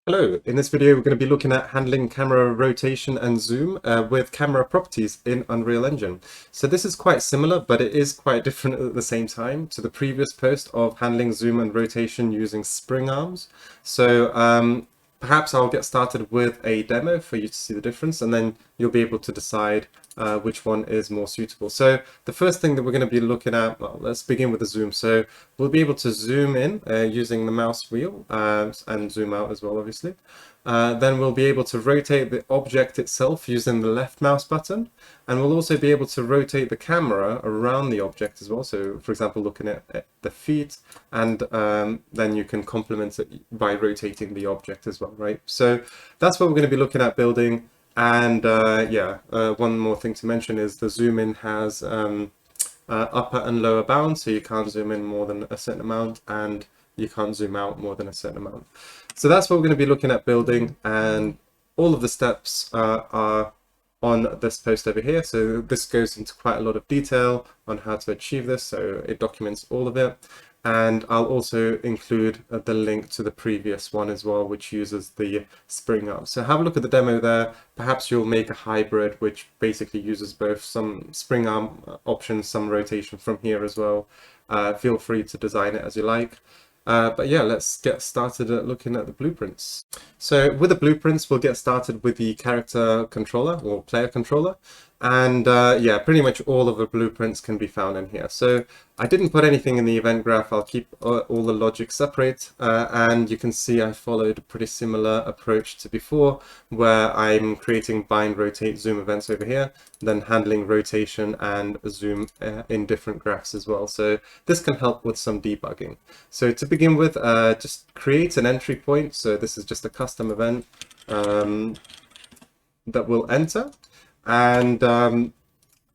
Hello, in this video we're going to be looking at handling camera rotation and zoom with camera properties in Unreal Engine. So this is quite similar, but it is quite different at the same time to the previous post of handling zoom and rotation using spring arms. So perhaps I'll get started with a demo for you to see the difference, and then you'll be able to decide which one is more suitable. So the first thing that we're going to be looking at, well, let's begin with the zoom. So we'll be able to zoom in using the mouse wheel and zoom out as well, obviously. Then we'll be able to rotate the object itself using the left mouse button, and we'll also be able to rotate the camera around the object as well. So for example, looking at the feet, and then you can complement it by rotating the object as well, right? So that's what we're going to be looking at building. And one more thing to mention is the zoom in has upper and lower bounds, so you can't zoom in more than a certain amount and you can't zoom out more than a certain amount. So that's what we're going to be looking at building, and all of the steps are on this post over here. So this goes into quite a lot of detail on how to achieve this, so it documents all of it. And I'll also include the link to the previous one as well, which uses the spring arm. So have a look at the demo there. Perhaps you'll make a hybrid, which basically uses both some spring arm options, some rotation from here as well. Feel free to design it as you like. But yeah, let's get started at looking at the blueprints. So with the blueprints, we'll get started with the character controller or player controller. And yeah, pretty much all of the blueprints can be found in here. So I didn't put anything in the event graph. I'll keep all the logic separate. And you can see I followed a pretty similar approach to before, where I'm creating bind, rotate, zoom events over here, then handling rotation and zoom in different graphs as well. So this can help with some debugging. So to begin with, just create an entry point. So this is just a custom event that we'll enter. And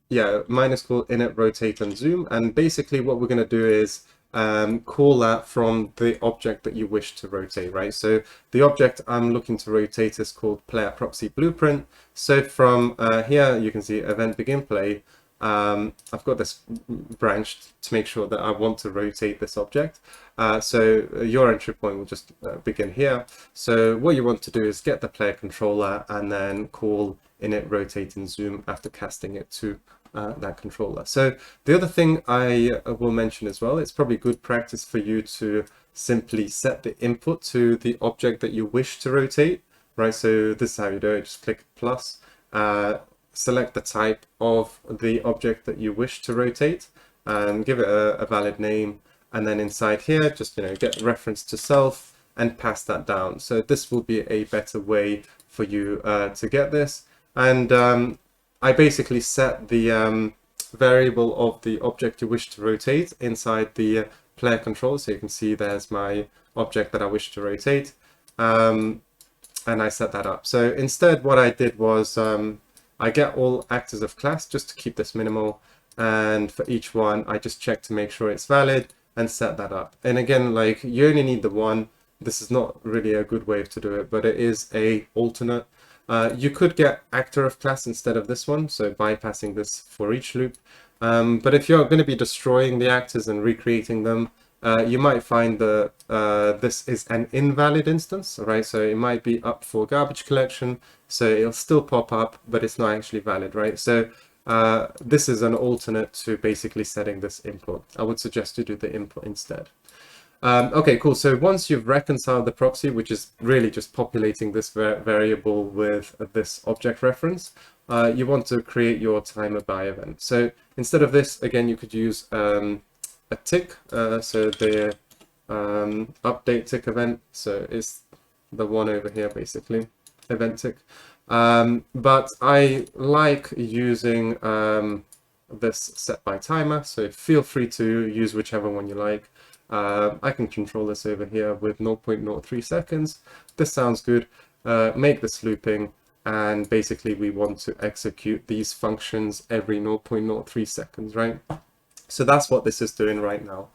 yeah, mine is called init, rotate, and zoom. And basically what we're going to do is call that from the object that you wish to rotate, right? So the object I'm looking to rotate is called player proxy blueprint. So from here, you can see event begin play. I've got this branch to make sure that I want to rotate this object. So your entry point will just begin here. So what you want to do is get the player controller and then call init, rotate, and zoom after casting it to that controller. So the other thing I will mention as well, it's probably good practice for you to simply set the input to the object that you wish to rotate, right? So this is how you do it. Just click plus, select the type of the object that you wish to rotate and give it a valid name. And then inside here, just, get reference to self and pass that down. So this will be a better way for you to get this. And I basically set the variable of the object you wish to rotate inside the player controller. So you can see there's my object that I wish to rotate. And I set that up. So instead, what I did was I get all actors of class just to keep this minimal. And for each one, I just check to make sure it's valid and set that up. And again, like, you only need the one. This is not really a good way to do it, but it is a alternate. You could get actor of class instead of this one, so bypassing this for each loop. But if you're going to be destroying the actors and recreating them, you might find that this is an invalid instance, right? So it might be up for garbage collection, so it'll still pop up, but it's not actually valid, right? So this is an alternate to basically setting this input. I would suggest you do the input instead. Okay, cool. So once you've reconciled the proxy, which is really just populating this variable with this object reference, you want to create your timer by event. So instead of this, again, you could use a tick. So the update tick event. So it's the one over here, basically, event tick. But I like using this set by timer. So feel free to use whichever one you like. I can control this over here with 0.03 seconds. This sounds good. Make this looping, and basically we want to execute these functions every 0.03 seconds, right? So that's what this is doing right now.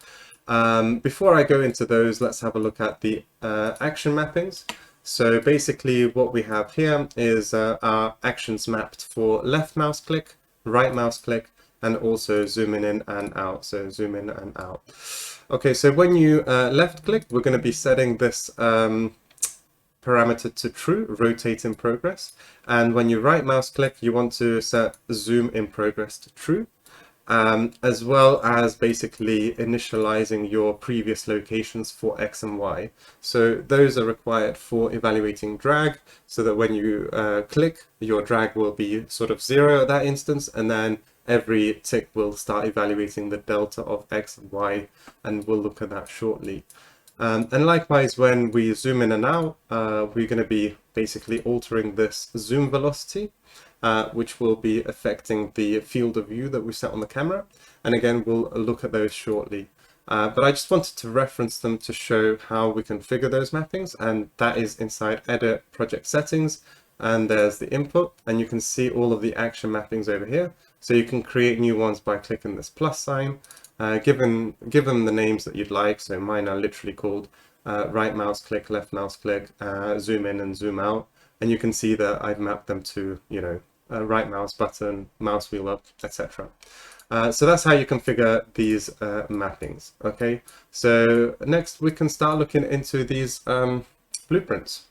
Before I go into those, let's have a look at the action mappings. So basically what we have here is our actions mapped for left mouse click, right mouse click, and also zooming in and out. So zoom in and out. Okay, so when you left click, we're going to be setting this parameter to true, rotate in progress. And when you right mouse click, you want to set zoom in progress to true. As well as basically initializing your previous locations for X and Y. So those are required for evaluating drag, so that when you click, your drag will be sort of 0 at that instance, and then every tick will start evaluating the delta of X and Y, and we'll look at that shortly. And likewise, when we zoom in and out, we're going to be basically altering this zoom velocity, which will be affecting the field of view that we set on the camera. And again, we'll look at those shortly. But I just wanted to reference them to show how we configure those mappings, and that is inside Edit, Project Settings, and there's the input, and you can see all of the action mappings over here. So you can create new ones by clicking this plus sign, give them the names that you'd like. So mine are literally called right mouse click, left mouse click, zoom in and zoom out. And you can see that I've mapped them to, you know, right mouse button, mouse wheel up, etc. So that's how you configure these mappings. Okay, so next we can start looking into these blueprints.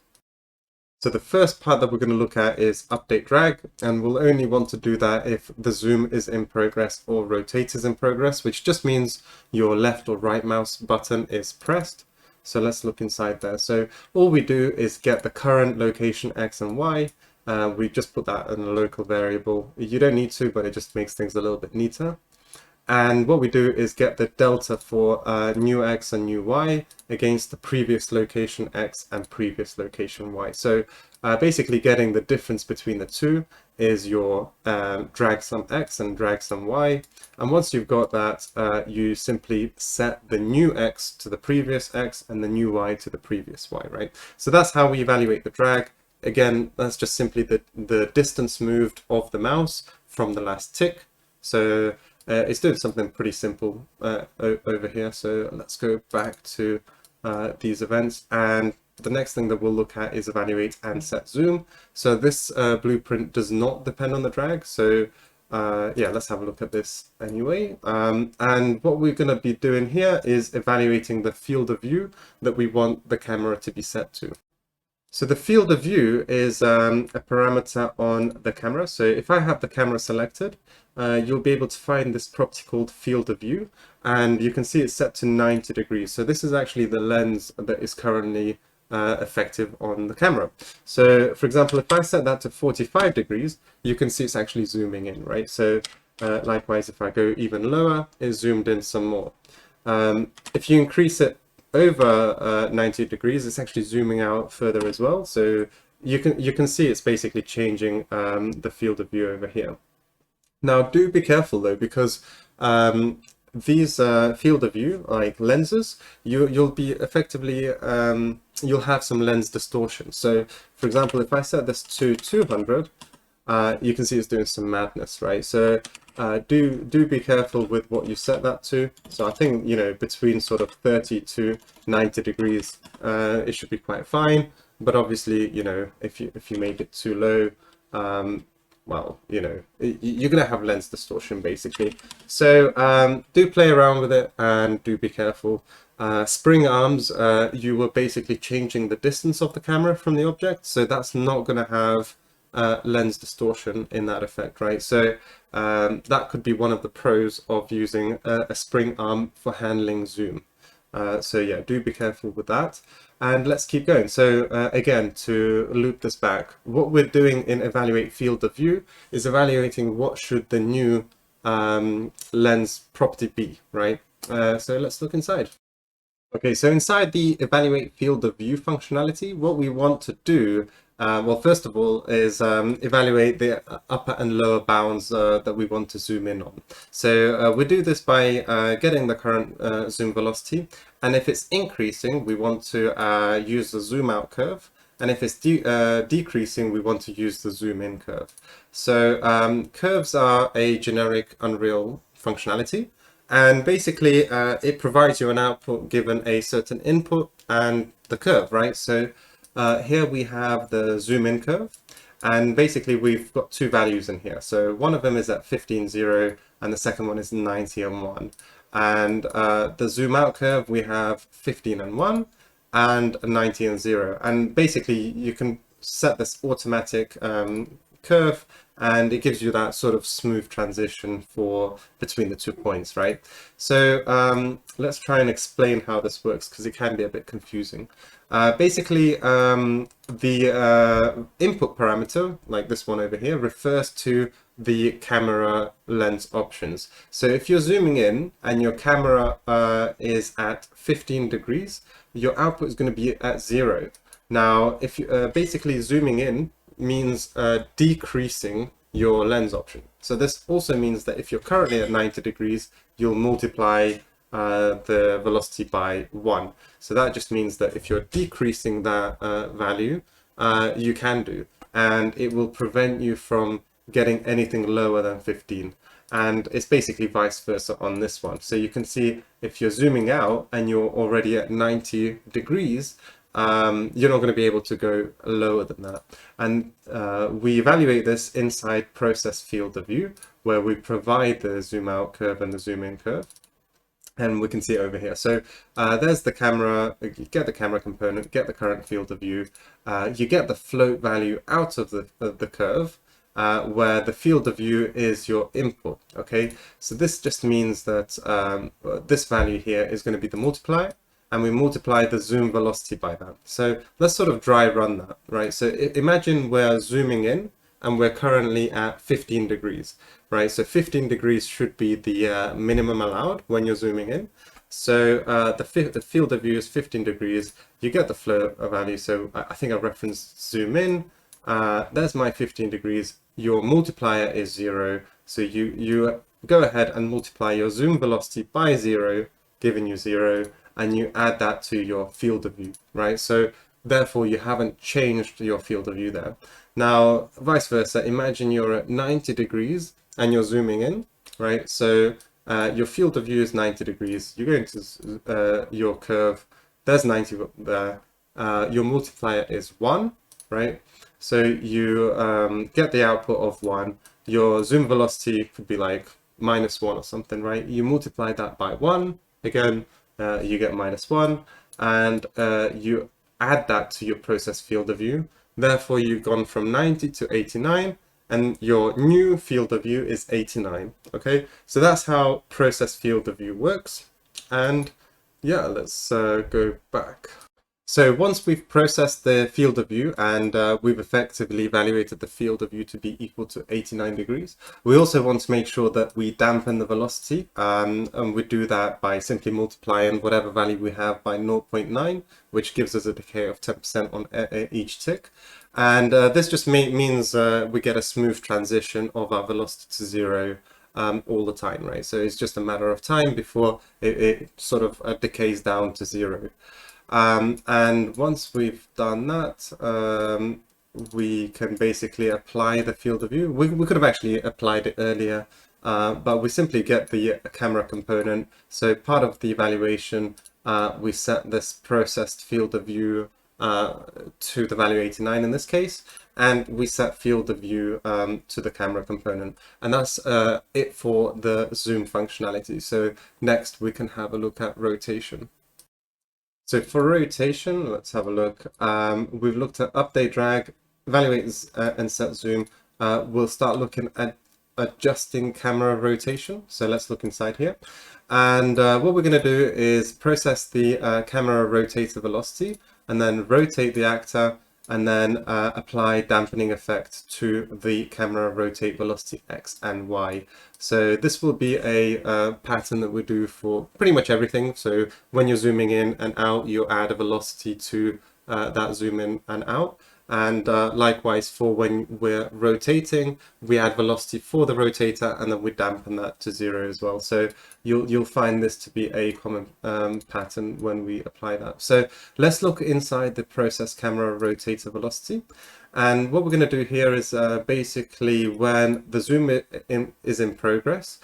So the first part that we're going to look at is update drag, and we'll only want to do that if the zoom is in progress or rotate is in progress, which just means your left or right mouse button is pressed. So let's look inside there. So all we do is get the current location X and Y. We just put that in a local variable. You don't need to, but it just makes things a little bit neater. And what we do is get the delta for new X and new Y against the previous location X and previous location Y. So basically getting the difference between the two is your drag sum X and drag sum Y. And once you've got that, you simply set the new X to the previous X and the new Y to the previous Y, right? So that's how we evaluate the drag. Again, that's just simply the distance moved of the mouse from the last tick. So it's doing something pretty simple over here. So let's go back to these events, and the next thing that we'll look at is evaluate and set zoom. So this blueprint does not depend on the drag. So yeah, let's have a look at this anyway. And what we're going to be doing here is evaluating the field of view that we want the camera to be set to. So the field of view is a parameter on the camera. So if I have the camera selected, you'll be able to find this property called field of view, and you can see it's set to 90 degrees. So this is actually the lens that is currently effective on the camera. So for example, if I set that to 45 degrees, you can see it's actually zooming in, right? So likewise, if I go even lower, it's zoomed in some more. If you increase it over 90 degrees, it's actually zooming out further as well. So you can see it's basically changing the field of view over here. Now do be careful though, because these field of view, like lenses, you'll be effectively you'll have some lens distortion. So for example, if I set this to 200, you can see it's doing some madness, right? So do be careful with what you set that to. So I think, you know, between sort of 30 to 90 degrees, it should be quite fine. But obviously, you know, if you make it too low, well, you know, you're going to have lens distortion basically. So do play around with it and do be careful. Spring arms, you were basically changing the distance of the camera from the object. So that's not going to have lens distortion in that effect, right? So that could be one of the pros of using a spring arm for handling zoom. So yeah, do be careful with that. And let's keep going. So again, to loop this back, what we're doing in evaluate field of view is evaluating what should the new lens property be, right? So let's look inside. Okay, so inside the evaluate field of view functionality, what we want to do, well, first of all, is evaluate the upper and lower bounds that we want to zoom in on. So we do this by getting the current zoom velocity, and if it's increasing, we want to use the zoom out curve, and if it's decreasing, we want to use the zoom in curve. So curves are a generic Unreal functionality. And basically, it provides you an output given a certain input and the curve, right? So here we have the zoom in curve, and basically we've got two values in here. So one of them is at 15, 0, and the second one is 90 and 1. And the zoom out curve, we have 15 and 1. and 90 and 0. And basically you can set this automatic curve, and it gives you that sort of smooth transition for between the 2 points, right? So let's try and explain how this works, because it can be a bit confusing. Basically, the input parameter, like this one over here, refers to the camera lens options. So if you're zooming in and your camera is at 15 degrees, your output is going to be at 0. Now, if you basically zooming in means decreasing your lens option. So this also means that if you're currently at 90 degrees, you'll multiply the velocity by 1. So that just means that if you're decreasing that value, you can do, and it will prevent you from getting anything lower than 15. And it's basically vice versa on this one. So you can see if you're zooming out and you're already at 90 degrees, you're not going to be able to go lower than that. And we evaluate this inside process field of view, where we provide the zoom out curve and the zoom in curve. And we can see it over here. So there's the camera, you get the camera component, get the current field of view, you get the float value out of the curve, where the field of view is your input, okay? So this just means that this value here is going to be the multiplier, and we multiply the zoom velocity by that. So let's sort of dry run that, right? So imagine we're zooming in, and we're currently at 15 degrees, right? So 15 degrees should be the minimum allowed when you're zooming in. So the field of view is 15 degrees. You get the float value. So I think I referenced zoom in. There's my 15 degrees. Your multiplier is 0. So you go ahead and multiply your zoom velocity by 0, giving you 0, and you add that to your field of view, right? So therefore you haven't changed your field of view there. Now, vice versa, imagine you're at 90 degrees and you're zooming in, right? So your field of view is 90 degrees. You go into your curve, there's 90 there. Your multiplier is 1, right? So you get the output of 1. Your zoom velocity could be like -1 or something, right? You multiply that by 1, again, you get -1, and you add that to your process field of view. Therefore, you've gone from 90 to 89, and your new field of view is 89, okay? So that's how process field of view works. And yeah, let's go back. So once we've processed the field of view and we've effectively evaluated the field of view to be equal to 89 degrees, we also want to make sure that we dampen the velocity, and we do that by simply multiplying whatever value we have by 0.9, which gives us a decay of 10% on each tick. And this just means we get a smooth transition of our velocity to 0 all the time, right? So it's just a matter of time before it sort of decays down to 0. And once we've done that, we can basically apply the field of view. We could have actually applied it earlier, but we simply get the camera component. So part of the evaluation, we set this processed field of view to the value 89 in this case, and we set field of view to the camera component, and that's it for the zoom functionality. So next we can have a look at rotation. So for rotation, let's have a look. We've looked at update drag, evaluate and set zoom. We'll start looking at adjusting camera rotation. So let's look inside here. And what we're going to do is process the camera rotator velocity, and then rotate the actor, and then apply dampening effect to the camera rotate velocity X and Y. So this will be a pattern that we do for pretty much everything. So when you're zooming in and out, you add a velocity to that zoom in and out. And likewise for when we're rotating, we add velocity for the rotator, and then we dampen that to 0 as well. So you'll find this to be a common pattern when we apply that. So let's look inside the process camera rotator velocity. And what we're going to do here is basically when the zoom is in progress,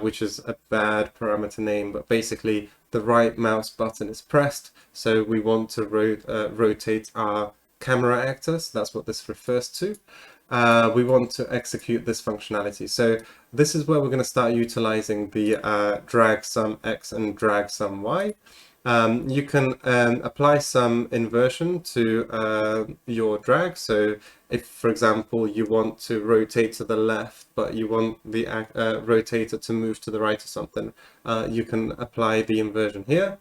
which is a bad parameter name, but basically the right mouse button is pressed. So we want to rotate our camera actor, so that's what this refers to. We want to execute this functionality. So this is where we're going to start utilizing the drag sum X and drag sum Y. You can apply some inversion to your drag. So if, for example, you want to rotate to the left, but you want the rotator to move to the right or something, you can apply the inversion here.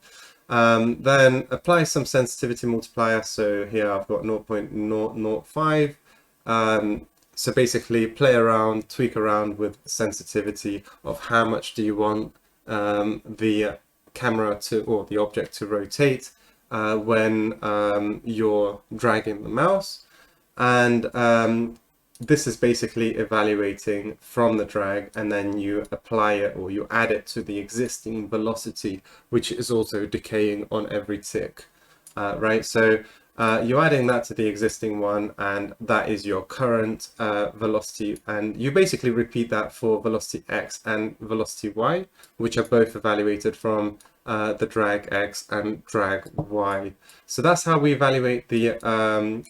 Then apply some sensitivity multiplier. So here I've got 0.005. So basically play around, tweak around with sensitivity of how much do you want the camera to, or the object to rotate when you're dragging the mouse. And this is basically evaluating from the drag, and then you apply it or you add it to the existing velocity, which is also decaying on every tick, right? So you're adding that to the existing one, and that is your current velocity. And you basically repeat that for velocity X and velocity Y, which are both evaluated from the drag X and drag Y. So that's how we evaluate the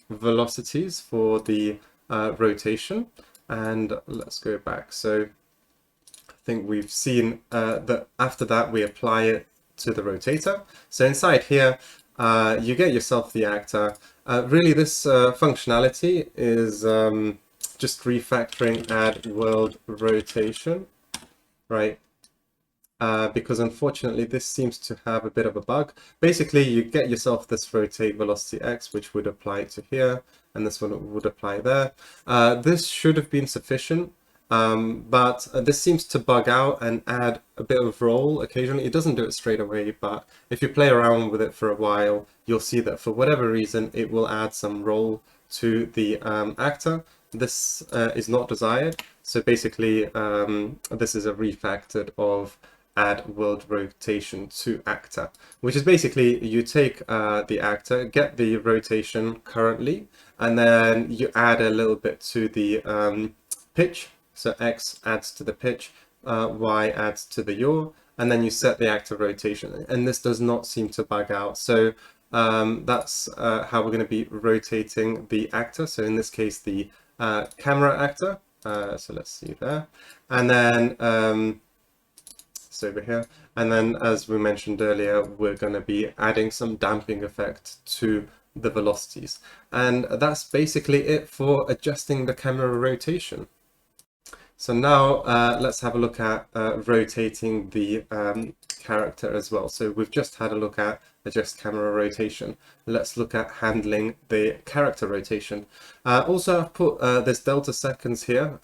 velocities for the rotation. And let's go back. So I think we've seen that after that we apply it to the rotator. So inside here, you get yourself the actor. Really, this functionality is just refactoring add world rotation, right? Because unfortunately this seems to have a bit of a bug. Basically, you get yourself this rotate velocity X, which would apply to here, and this one would apply there. This should have been sufficient, but this seems to bug out and add a bit of roll occasionally. It doesn't do it straight away, but if you play around with it for a while, you'll see that for whatever reason, it will add some roll to the actor. This is not desired. So basically, this is a refactored of add world rotation to actor, which is basically you take the actor, get the rotation currently, and then you add a little bit to the pitch. So X adds to the pitch, Y adds to the yaw, and then you set the actor rotation. And this does not seem to bug out. So that's how we're going to be rotating the actor. So in this case, the camera actor. So let's see there. And then over here, and then as we mentioned earlier, we're going to be adding some damping effect to the velocities, and that's basically it for adjusting the camera rotation. So now let's have a look at rotating the character as well. So we've just had a look at adjust camera rotation. Let's look at handling the character rotation. Also, I've put this delta seconds here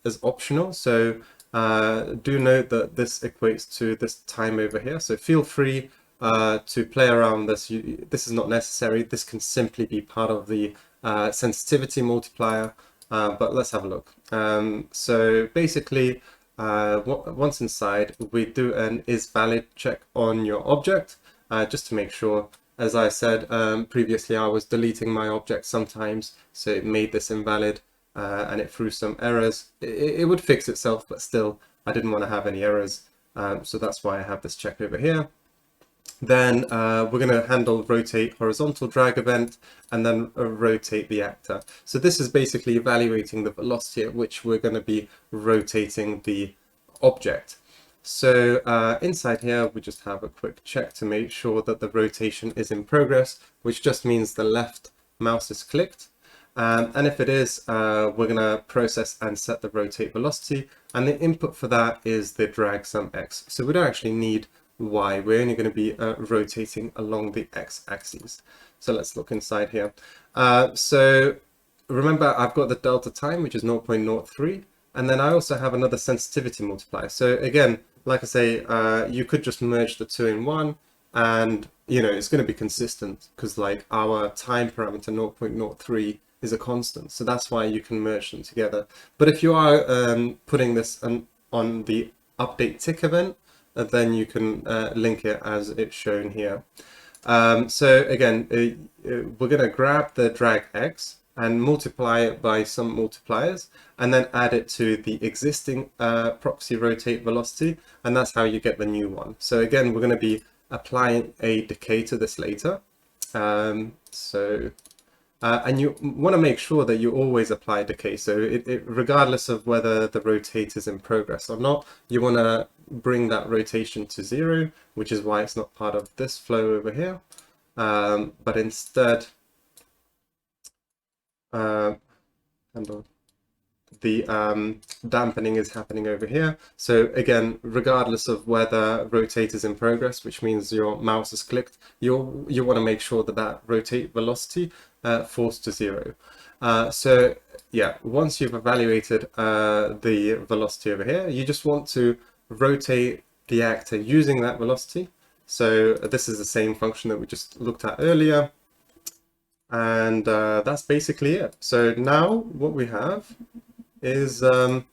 as optional. So do note that this equates to this time over here. So feel free to play around this. This is not necessary. This can simply be part of the sensitivity multiplier. But let's have a look. So basically, once inside, we do an is valid check on your object, just to make sure. As I said previously, I was deleting my object sometimes, so it made this invalid. And it threw some errors. It would fix itself, but still, I didn't want to have any errors. So that's why I have this check over here. Then we're going to handle rotate horizontal drag event, and then rotate the actor. So this is basically evaluating the velocity at which we're going to be rotating the object. So inside here, we just have a quick check to make sure that the rotation is in progress, which just means the left mouse is clicked. And if it is, we're going to process and set the rotate velocity, and the input for that is the drag sum X. So we don't actually need Y, we're only going to be rotating along the X axis. So let's look inside here. So remember, I've got the delta time, which is 0.03, and then I also have another sensitivity multiplier. So again, like I say, you could just merge the two in one, and it's going to be consistent because like our time parameter 0.03 is a constant, so that's why you can merge them together. But if you are putting this on the update tick event, then you can link it as it's shown here. So again, we're going to grab the drag X and multiply it by some multipliers, and then add it to the existing proxy rotate velocity, and that's how you get the new one. So again, we're going to be applying a decay to this later. And you want to make sure that you always apply decay. So regardless of whether the rotate is in progress or not, you want to bring that rotation to 0, which is why it's not part of this flow over here. But instead, and the dampening is happening over here. So again, regardless of whether rotate is in progress, which means your mouse is clicked, you want to make sure that that rotate velocity falls to 0. So yeah, once you've evaluated the velocity over here, you just want to rotate the actor using that velocity. So this is the same function that we just looked at earlier. And that's basically it. So now what we have is a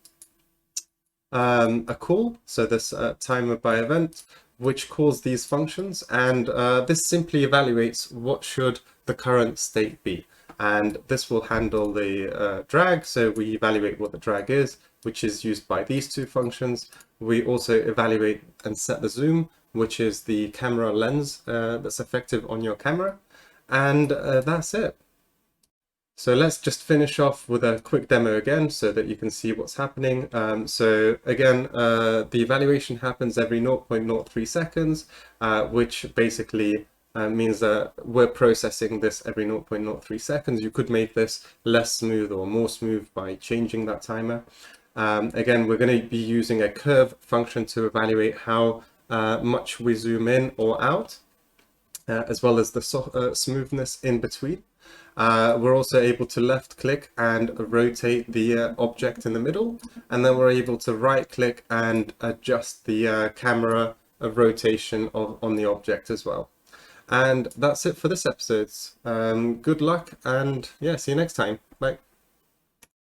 call, so this timer by event, which calls these functions, and this simply evaluates what should the current state be. And this will handle the drag, so we evaluate what the drag is, which is used by these two functions. We also evaluate and set the zoom, which is the camera lens that's effective on your camera, and that's it. So let's just finish off with a quick demo again so that you can see what's happening. So again, the evaluation happens every 0.03 seconds, which basically means that we're processing this every 0.03 seconds. You could make this less smooth or more smooth by changing that timer. Again, we're going to be using a curve function to evaluate how much we zoom in or out, as well as the smoothness in between. We're also able to left click and rotate the object in the middle, and then we're able to right click and adjust the camera rotation on the object as well. And that's it for this episode. Good luck, and yeah, see you next time. Bye.